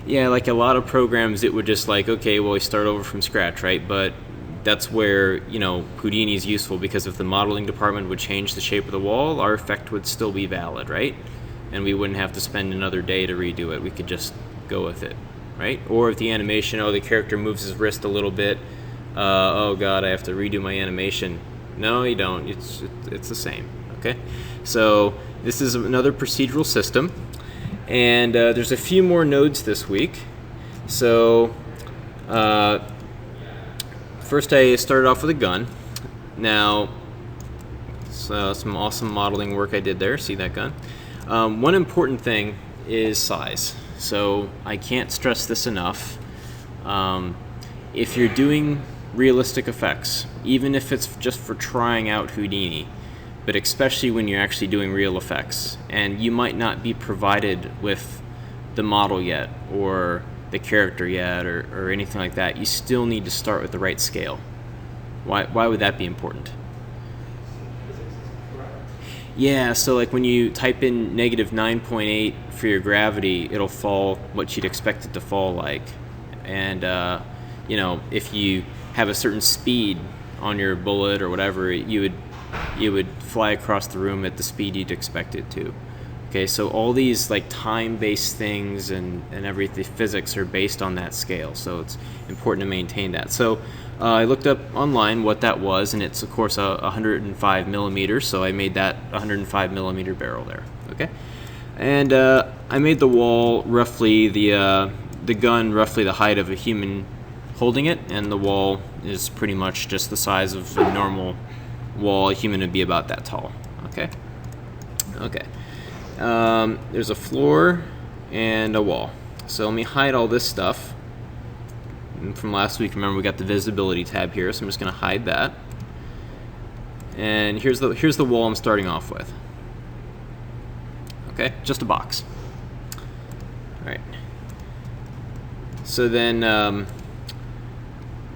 Yeah, like a lot of programs, it would just like, okay, well, we start over from scratch, right? But that's where, Houdini is useful, because if the modeling department would change the shape of the wall, our effect would still be valid, right? And we wouldn't have to spend another day to redo it. We could just go with it, right? Or if the animation, the character moves his wrist a little bit, oh god, I have to redo my animation. No, you don't. It's the same, okay? So this is another procedural system. And there's a few more nodes this week. So first I started off with a gun. Now, some awesome modeling work I did there. See that gun? One important thing is size. So I can't stress this enough. If you're doing realistic effects, even if it's just for trying out Houdini, but especially when you're actually doing real effects, and you might not be provided with the model yet, or the character yet, or anything like that, you still need to start with the right scale. Why would that be important? Yeah, so like when you type in -9.8 for your gravity, it'll fall what you'd expect it to fall like. And if you have a certain speed on your bullet or whatever, you would fly across the room at the speed you'd expect it to. Okay, so all these like time-based things and everything, physics are based on that scale, so it's important to maintain that. So I looked up online what that was, and it's of course 105 millimeters, so I made that 105 millimeter barrel there. Okay, and I made the wall roughly the gun roughly the height of a human holding it, and the wall is pretty much just the size of a normal wall. A human would be about that tall. Okay. There's a floor and a wall. So let me hide all this stuff. And from last week, remember we got the visibility tab here, so I'm just going to hide that. And here's the wall I'm starting off with. Okay, just a box. All right. So then,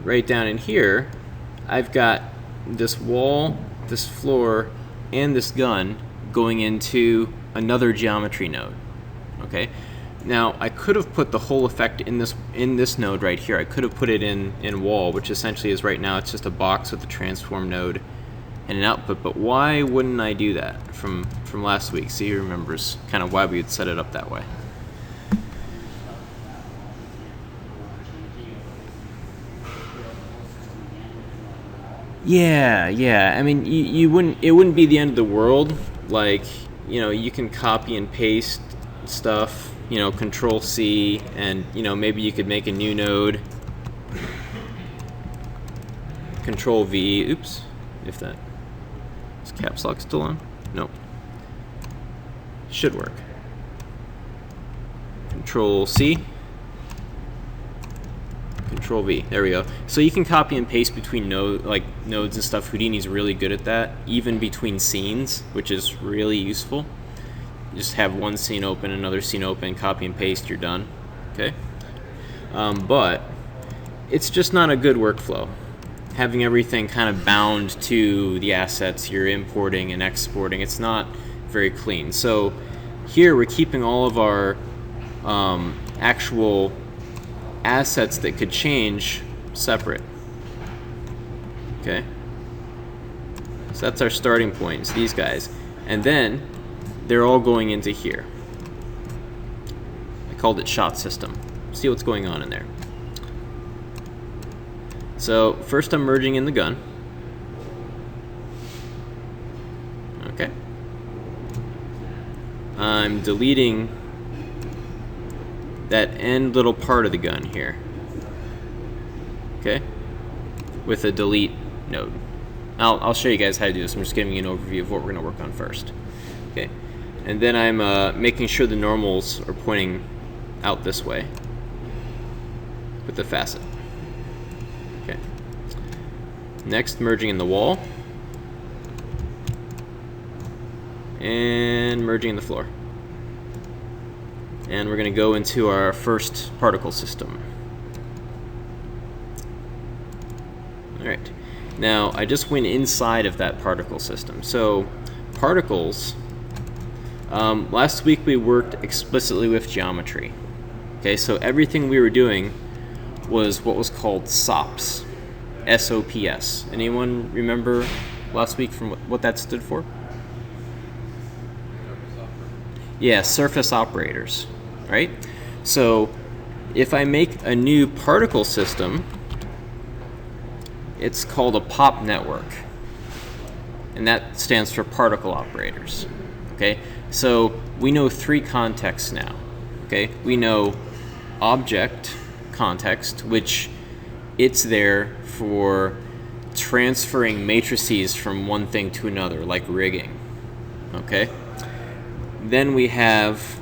right down in here, I've got this wall, this floor, and this gun going into another geometry node. Okay. Now I could have put the whole effect in this node right here. I could have put it in wall, which essentially is right now it's just a box with a transform node and an output. But why wouldn't I do that from last week? See, he remembers kind of why we would set it up that way. Yeah. I mean, it wouldn't be the end of the world. Like, you can copy and paste stuff, Control C, and, maybe you could make a new node. Control V, oops, if that, is caps lock still on? Nope. Should work. Control C. Control V. There we go. So you can copy and paste between nodes and stuff. Houdini's really good at that, even between scenes, which is really useful. You just have one scene open, another scene open, copy and paste, you're done. Okay. But it's just not a good workflow. Having everything kind of bound to the assets you're importing and exporting, it's not very clean. So here we're keeping all of our actual assets that could change separate. Okay, so that's our starting point, is these guys, and then they're all going into here. I called it shot system. See what's going on in there. So first I'm merging in the gun. Okay, I'm deleting that end little part of the gun here, okay, with a delete node. I'll show you guys how to do this. I'm just giving you an overview of what we're going to work on first. Okay, and then I'm making sure the normals are pointing out this way with the facet. Okay, next merging in the wall and merging in the floor. And we're going to go into our first particle system. Alright, now I just went inside of that particle system. So particles, last week we worked explicitly with geometry. Okay, so everything we were doing was what was called SOPs. SOPS. Anyone remember last week from what that stood for? Yeah, surface operators, right? So if I make a new particle system, it's called a POP network, and that stands for particle operators. Okay, so we know three contexts now. Okay, we know object context, which it's there for transferring matrices from one thing to another, like rigging. Okay, then we have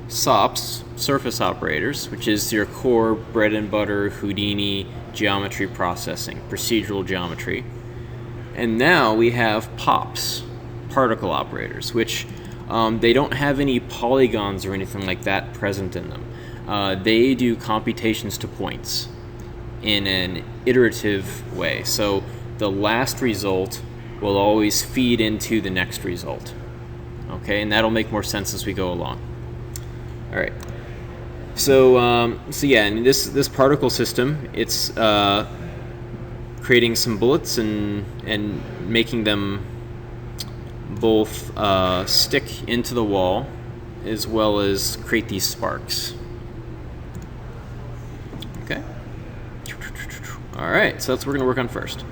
SOPs, surface operators, which is your core bread and butter Houdini geometry processing, procedural geometry. And now we have POPs, particle operators, which they don't have any polygons or anything like that present in them. They do computations to points in an iterative way. So the last result will always feed into the next result. Okay, and that'll make more sense as we go along. All right. So yeah, in this particle system, it's creating some bullets and making them both stick into the wall as well as create these sparks. Okay. All right, so that's what we're gonna work on first.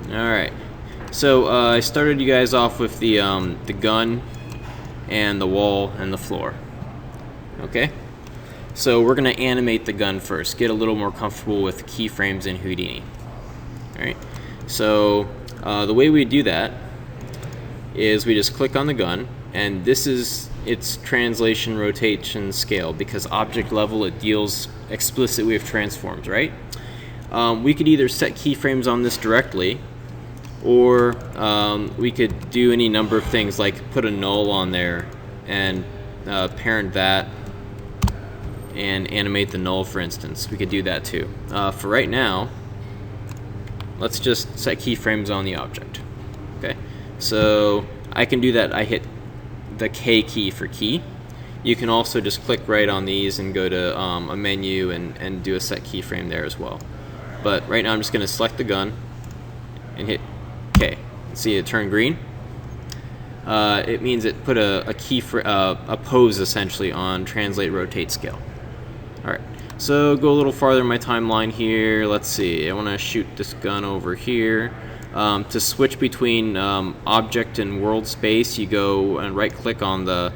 All right. So I started you guys off with the gun and the wall and the floor. Okay. So we're gonna animate the gun first. Get a little more comfortable with keyframes in Houdini. All right. So the way we do that is we just click on the gun, and this is its translation, rotation, scale, because object level it deals explicitly with transforms, right? We could either set keyframes on this directly, or we could do any number of things, like put a null on there and parent that and animate the null, for instance. We could do that too. For right now, let's just set keyframes on the object. Okay, so I can do that. I hit the K key for key. You can also just click right on these and go to a menu and do a set keyframe there as well. But right now I'm just going to select the gun and hit K. See it turn green? It means it put a key for a pose essentially on translate, rotate, scale. All right, so go a little farther in my timeline here. Let's see, I want to shoot this gun over here. To switch between object and world space, you go and right click on the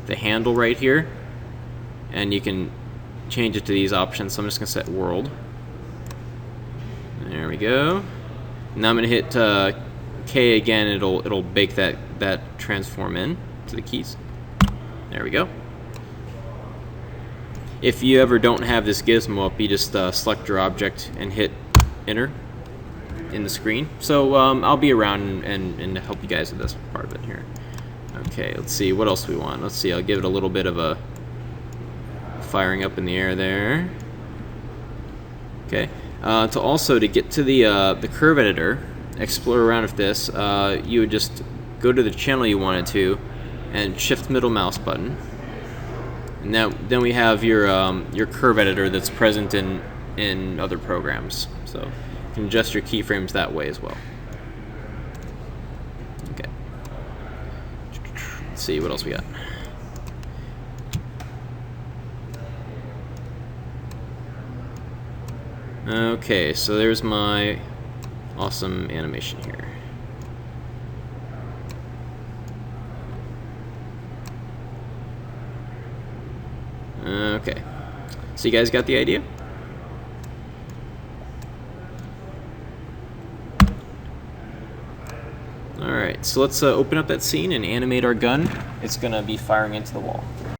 handle right here, and you can change it to these options. So I'm just going to set world. There we go. Now I'm going to hit K again. It'll bake that transform in to the keys. There we go. If you ever don't have this gizmo up, you just select your object and hit enter in the screen. So I'll be around and help you guys with this part of it here. Okay, let's see what else we want. Let's see, I'll give it a little bit of a firing up in the air there. Okay, to get to the curve editor, explore around with this, you would just go to the channel you wanted to and shift middle mouse button. And then we have your curve editor that's present in other programs. So you can adjust your keyframes that way as well. Okay. Let's see what else we got. Okay, so there's my awesome animation here. Okay, so you guys got the idea? Alright, so let's open up that scene and animate our gun. It's going to be firing into the wall.